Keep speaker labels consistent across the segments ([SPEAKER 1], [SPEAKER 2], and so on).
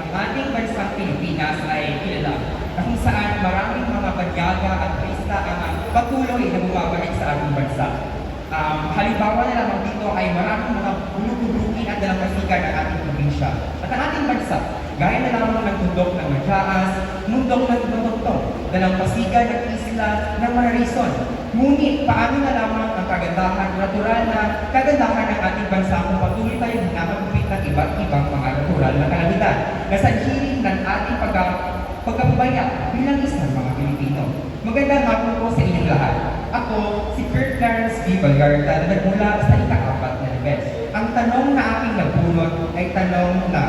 [SPEAKER 1] ang ating bansang Pilipinas ay kilala na kung saan maraming mga banyaga at turista ang patuloy na bumabalik sa ating bansa. Halimbawa na lamang dito ay maraming mga buluburukin at dalampasigan ng ating probinsya. At ang ating bansa, gaya na lamang ng bundok ng Madyaas, mundok ng Batogtong, dalampasigan ng isla ng Mararison. Ngunit paano na lamang ang kagandahan, natural na kagandahan ng ating bansa kung patuloy tayong hinakagupit ng iba't ibang mga natural na kalamidad na sanhiling ng ating pagkababaya bilang isang mga Pilipino. Magandang hapon po sa inyong lahat. Ako, si Kurt Clarence V. Vallarta na nagmula sa ika-4 na Libes. Ang tanong na aking nabunot ay tanong na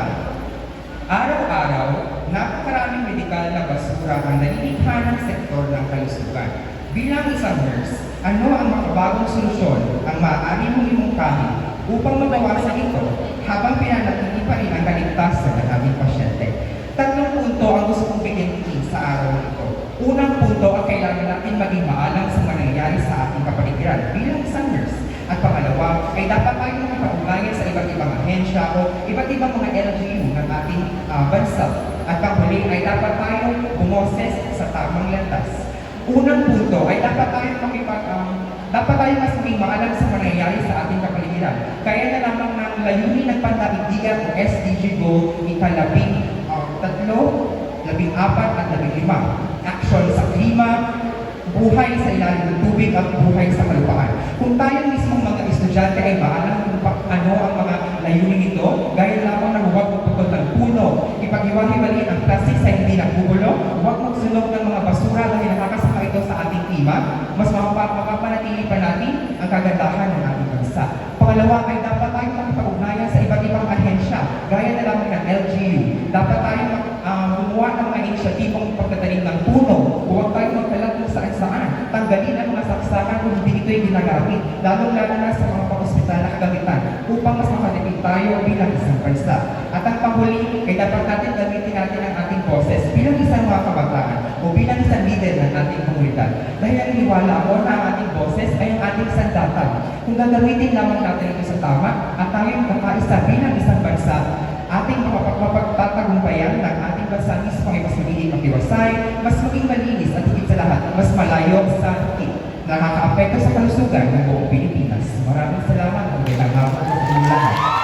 [SPEAKER 1] araw-araw, napakaraming medikal na basura ang nalilikha ng sektor ng kalusugan. Bilang isang nurse, ano ang makabagong solusyon ang maaari mong imungkahi upang mabawasan ito habang pinanatili pa rin ang kaligtasan ng aming pasyente? Tatlong punto ang gusto kong bigyan sa araw nito. Unang punto ang kailangan natin maging maalam sa mga nangyayari sa ating kapaligiran bilang isang nurse. At pangalawa ay dapat tayong makapag-ugnayan sa iba't ibang ahensya o iba't ibang mga LGU ng ating bansa. At panghuli ay dapat tayong bumoses sa tamang landas. Unang punto ay dapat tayong mas maging maalam sa mga nangyayari sa ating kapaligiran. Kaya na lamang ng layunin ng pandaigdigan o SDG Goal ikalabing 3, 14 at 15. Action sa klima, buhay sa ilalim ng tubig at buhay sa kalupaan. Kung tayo mismong mga estudyante ay maalam kung ano ang mga layunin ito, gaya lamang na huwag magpupot ng puno, ipag-iwahiwalay ang plastic sa hindi nagbubulo, huwag magsunog ng mga basura dahil nakakasama ito sa ating klima, mas mapapanatili pa natin ang kagandahan ng ating bansa. Pangalawa ay dapat tayong makipag-ugnayan sa iba't ibang ahensya, gaya na lamang ng LGU. Dapat tayong gumawa ng mga inisyatibong pagtatanim ng puno, huwag tayong magkalat kung saan-saan, tanggalin ang mga saksakan kung hindi ito'y ginagamit, lalong-lalo na sa mga pang-ospital na kagamitan, upang mas makatipid tayo bilang isang bansa. At ang panghuli, ay dapat natin gamitin natin ang ating boses bilang isang mga kabataan o bilang isang leader ng ating komunidad. Dahil naniniwala ako na ang ating boses ay ang ating sandata. Kung gagamitin lamang natin ito sa tama at tayong kakaisa bilang isang bansa, ating mapagtatagumpayan ng ating bansa mismo ay mas magiging matiwasay, mas maging malinis at higit sa lahat, mas malayo sa higit na nakaka-apekto sa kalusugan ng buong Pilipinas. Maraming salamat at magandang hapon sa inyong lahat.